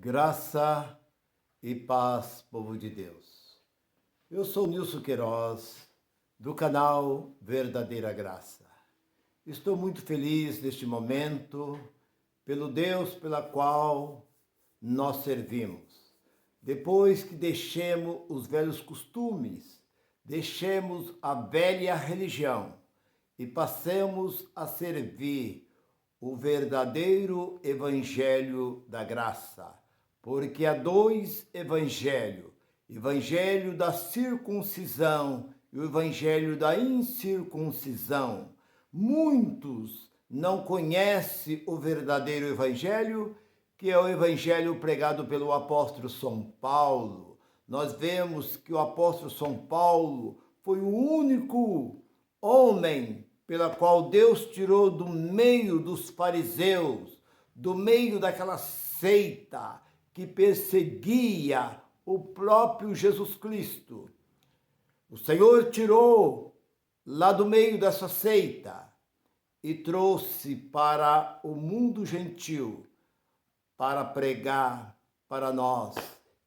Graça e paz, povo de Deus. Eu sou Nilson Queiroz, do canal Verdadeira Graça. Estou muito feliz neste momento pelo Deus pela qual nós servimos. Depois que deixemos os velhos costumes, deixemos a velha religião e passemos a servir o verdadeiro evangelho da graça. Porque há dois evangelhos, evangelho da circuncisão e o evangelho da incircuncisão. Muitos não conhecem o verdadeiro evangelho, que é o evangelho pregado pelo apóstolo São Paulo. Nós vemos que o apóstolo São Paulo foi o único homem pela qual Deus tirou do meio dos fariseus, do meio daquela seita que perseguia o próprio Jesus Cristo. O Senhor tirou lá do meio dessa seita e trouxe para o mundo gentil para pregar para nós.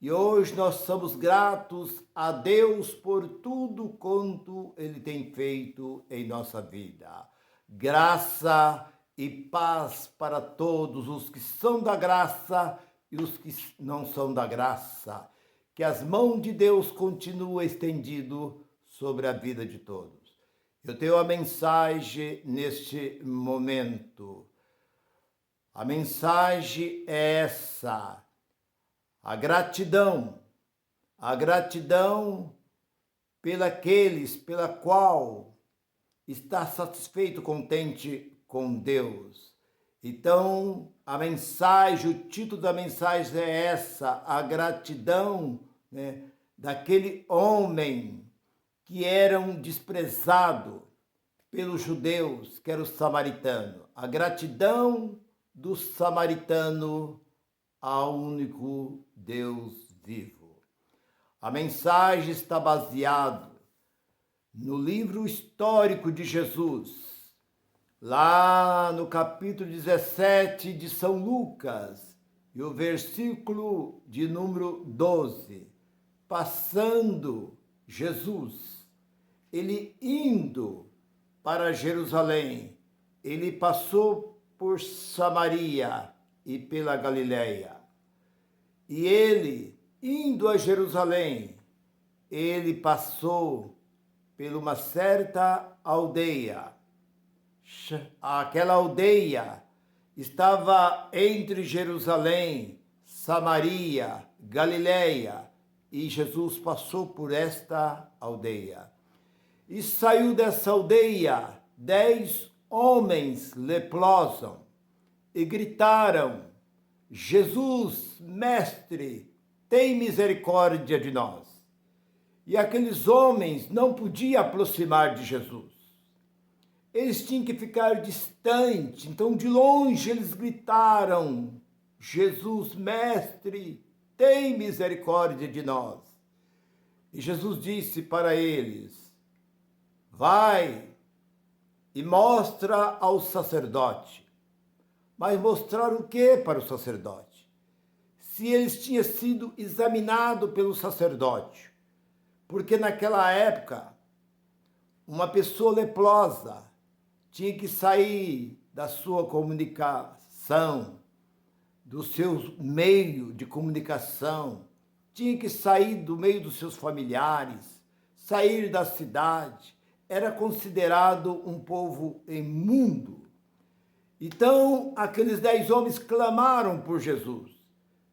E hoje nós somos gratos a Deus por tudo quanto Ele tem feito em nossa vida. Graça e paz para todos os que são da graça e os que não são da graça. Que as mãos de Deus continuem estendidas sobre a vida de todos. Eu tenho a mensagem neste momento. A mensagem é essa: a gratidão pela qual está satisfeito, contente com Deus. Então, a mensagem, o título da mensagem é essa: a gratidão, daquele homem que era um desprezado pelos judeus, que era o samaritano. A gratidão do samaritano ao único Deus vivo. A mensagem está baseada no livro histórico de Jesus, lá no capítulo 17 de São Lucas, e o versículo de número 12. Passando Jesus, ele indo para Jerusalém, ele passou por Samaria e pela Galileia. E ele, indo a Jerusalém, ele passou por uma certa aldeia. Aquela aldeia estava entre Jerusalém, Samaria, Galileia, e Jesus passou por esta aldeia. E saiu dessa aldeia 10 homens leprosos e gritaram: Jesus, mestre, tem misericórdia de nós. E aqueles homens não podiam aproximar de Jesus. Eles tinham que ficar distante. Então, de longe, eles gritaram: Jesus, mestre, tem misericórdia de nós. E Jesus disse para eles: vai e mostra ao sacerdote. Mas mostrar o que para o sacerdote? Se eles tinham sido examinados pelo sacerdote. Porque naquela época, uma pessoa leprosa tinha que sair da sua comunicação, do seu meio de comunicação, tinha que sair do meio dos seus familiares, sair da cidade. Era considerado um povo imundo. Então, aqueles 10 homens clamaram por Jesus.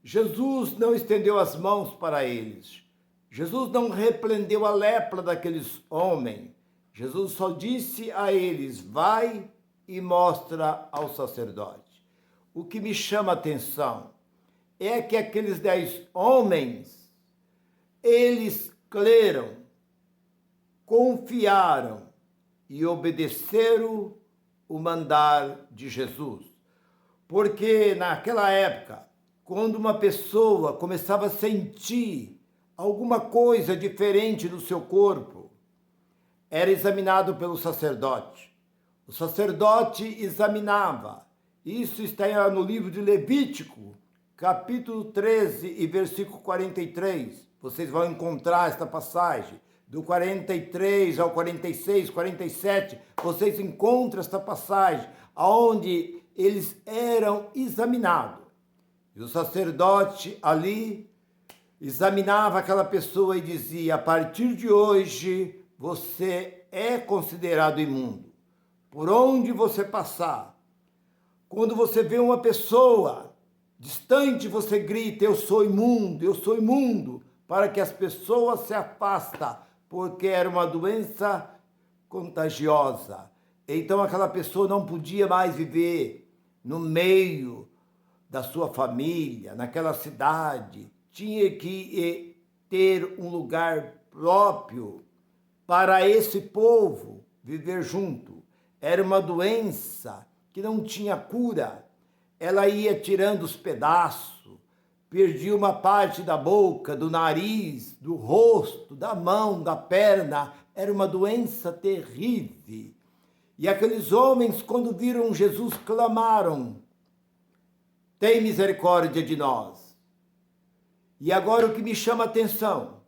Jesus não estendeu as mãos para eles. Jesus não repreendeu a lepra daqueles homens. Jesus só disse a eles: vai e mostra ao sacerdote. O que me chama a atenção é que aqueles 10 homens, eles creram, confiaram e obedeceram o mandar de Jesus. Porque naquela época, quando uma pessoa começava a sentir alguma coisa diferente no seu corpo, era examinado pelo sacerdote. O sacerdote examinava. Isso está no livro de Levítico, capítulo 13 e versículo 43. Vocês vão encontrar esta passagem. Do 43 ao 46, 47, vocês encontram esta passagem, onde eles eram examinados. E o sacerdote ali examinava aquela pessoa e dizia: a partir de hoje você é considerado imundo. Por onde você passar, quando você vê uma pessoa distante, você grita: eu sou imundo, para que as pessoas se afastem, porque era uma doença contagiosa. Então aquela pessoa não podia mais viver no meio da sua família, naquela cidade. Tinha que ter um lugar próprio para esse povo viver junto. Era uma doença que não tinha cura. Ela ia tirando os pedaços, perdia uma parte da boca, do nariz, do rosto, da mão, da perna. Era uma doença terrível. E aqueles homens, quando viram Jesus, clamaram: tem misericórdia de nós. E agora o que me chama a atenção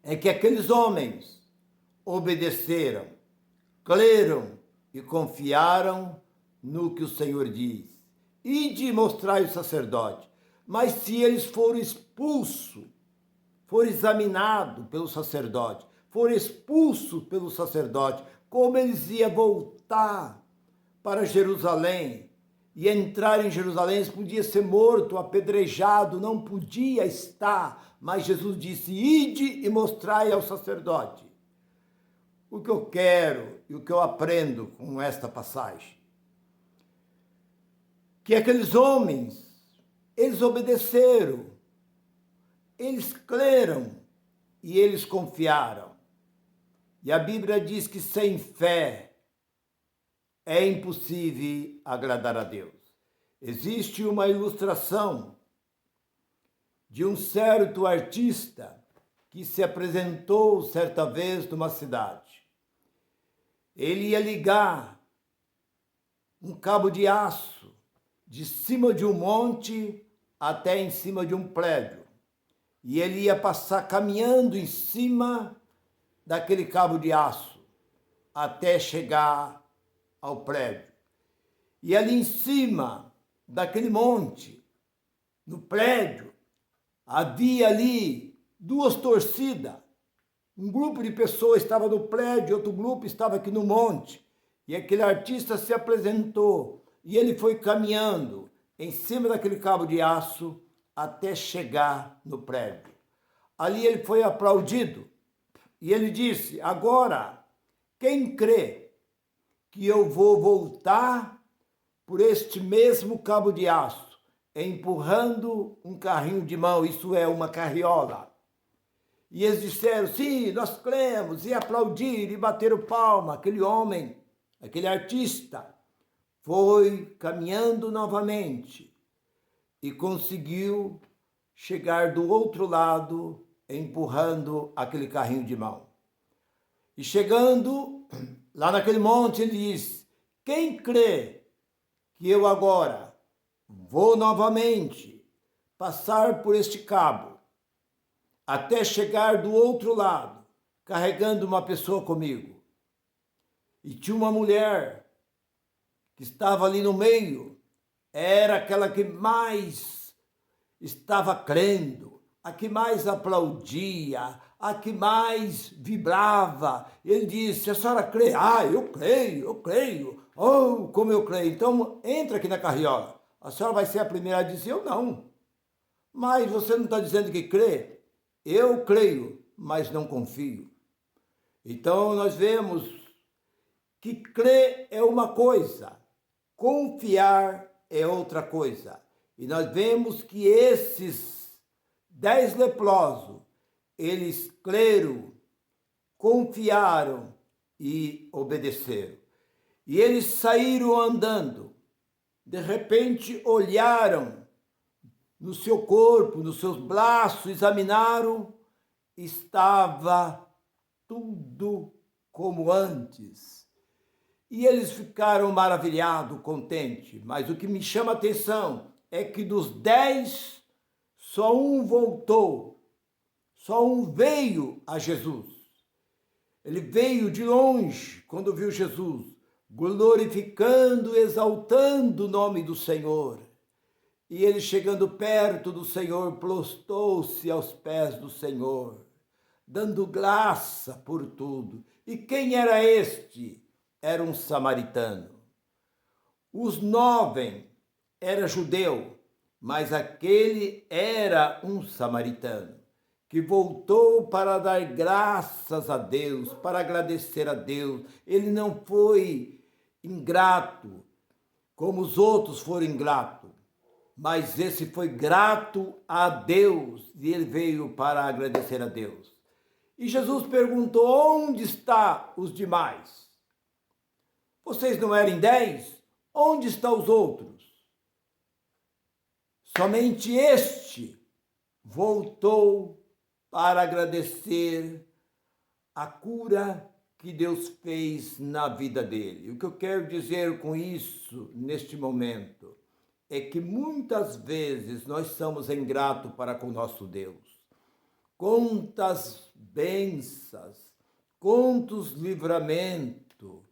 é que aqueles homens obedeceram, creram e confiaram no que o Senhor diz. Ide mostrai o sacerdote. Mas se eles foram expulsos, foram examinados pelo sacerdote, foram expulsos pelo sacerdote, como eles iam voltar para Jerusalém e entrar em Jerusalém? Eles podiam ser mortos, apedrejado, não podia estar. Mas Jesus disse: ide e mostrai ao sacerdote. O que eu quero e o que eu aprendo com esta passagem, que aqueles homens, eles obedeceram, eles creram e eles confiaram. E a Bíblia diz que sem fé é impossível agradar a Deus. Existe uma ilustração de um certo artista que se apresentou certa vez numa cidade. Ele ia ligar um cabo de aço de cima de um monte até em cima de um prédio. E ele ia passar caminhando em cima daquele cabo de aço até chegar ao prédio. E ali em cima daquele monte, no prédio, havia ali duas torcidas. Um grupo de pessoas estava no prédio, outro grupo estava aqui no monte. E aquele artista se apresentou e ele foi caminhando em cima daquele cabo de aço até chegar no prédio. Ali ele foi aplaudido e ele disse: agora, quem crê que eu vou voltar por este mesmo cabo de aço, empurrando um carrinho de mão, isso é uma carriola? E eles disseram: sim, nós cremos, e aplaudiram e bateram palma. Aquele homem, aquele artista, foi caminhando novamente e conseguiu chegar do outro lado, empurrando aquele carrinho de mão. E chegando lá naquele monte, ele diz: quem crê que eu agora vou novamente passar por este cabo até chegar do outro lado, carregando uma pessoa comigo? E tinha uma mulher que estava ali no meio, era aquela que mais estava crendo, a que mais aplaudia, a que mais vibrava. Ele disse: a senhora crê? Ah, eu creio. Oh, como eu creio. Então, entra aqui na carriola. A senhora vai ser a primeira a dizer: eu não. Mas você não está dizendo que crê? Eu creio, mas não confio. Então, nós vemos que crer é uma coisa, confiar é outra coisa. E nós vemos que esses 10 leprosos, eles creram, confiaram e obedeceram. E eles saíram andando. De repente olharam no seu corpo, nos seus braços, examinaram, estava tudo como antes. E eles ficaram maravilhados, contentes. Mas o que me chama a atenção é que dos 10, só um voltou, só um veio a Jesus. Ele veio de longe quando viu Jesus, glorificando, exaltando o nome do Senhor. E ele, chegando perto do Senhor, prostrou-se aos pés do Senhor, dando graça por tudo. E quem era este? Era um samaritano. Os 9 era judeu, mas aquele era um samaritano, que voltou para dar graças a Deus, para agradecer a Deus. Ele não foi ingrato, como os outros foram ingratos, mas esse foi grato a Deus, e ele veio para agradecer a Deus. E Jesus perguntou: onde estão os demais? Vocês não eram 10? Onde estão os outros? Somente este voltou para agradecer a cura que Deus fez na vida dele. O que eu quero dizer com isso neste momento é que muitas vezes nós somos ingratos para com nosso Deus. Quantas bênçãos, quantos livramentos,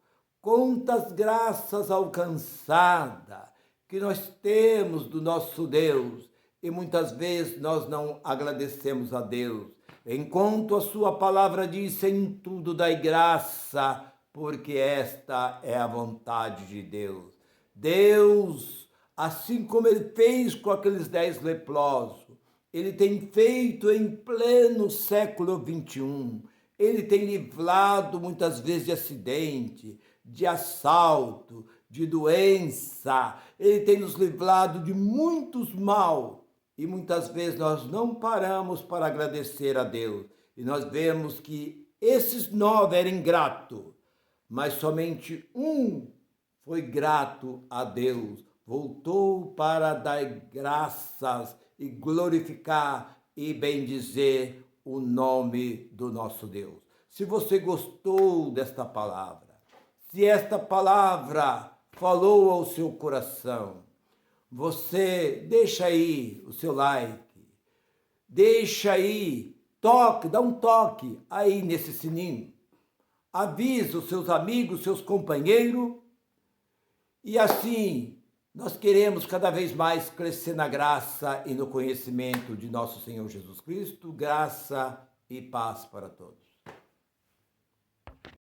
quantas graças alcançadas que nós temos do nosso Deus, e muitas vezes nós não agradecemos a Deus. Enquanto a sua palavra diz: em tudo dai graça, porque esta é a vontade de Deus. Deus, assim como ele fez com aqueles 10 leprosos, ele tem feito em pleno século 21. Ele tem livrado muitas vezes de acidente, de assalto, de doença. Ele tem nos livrado de muitos mal. E muitas vezes nós não paramos para agradecer a Deus. E nós vemos que esses 9 eram ingratos, mas somente um foi grato a Deus. Voltou para dar graças e glorificar e bendizer o nome do nosso Deus. Se você gostou desta palavra, se esta palavra falou ao seu coração, você deixa aí o seu like, deixa aí, dá um toque aí nesse sininho, avisa os seus amigos, seus companheiros, e assim nós queremos cada vez mais crescer na graça e no conhecimento de nosso Senhor Jesus Cristo. Graça e paz para todos.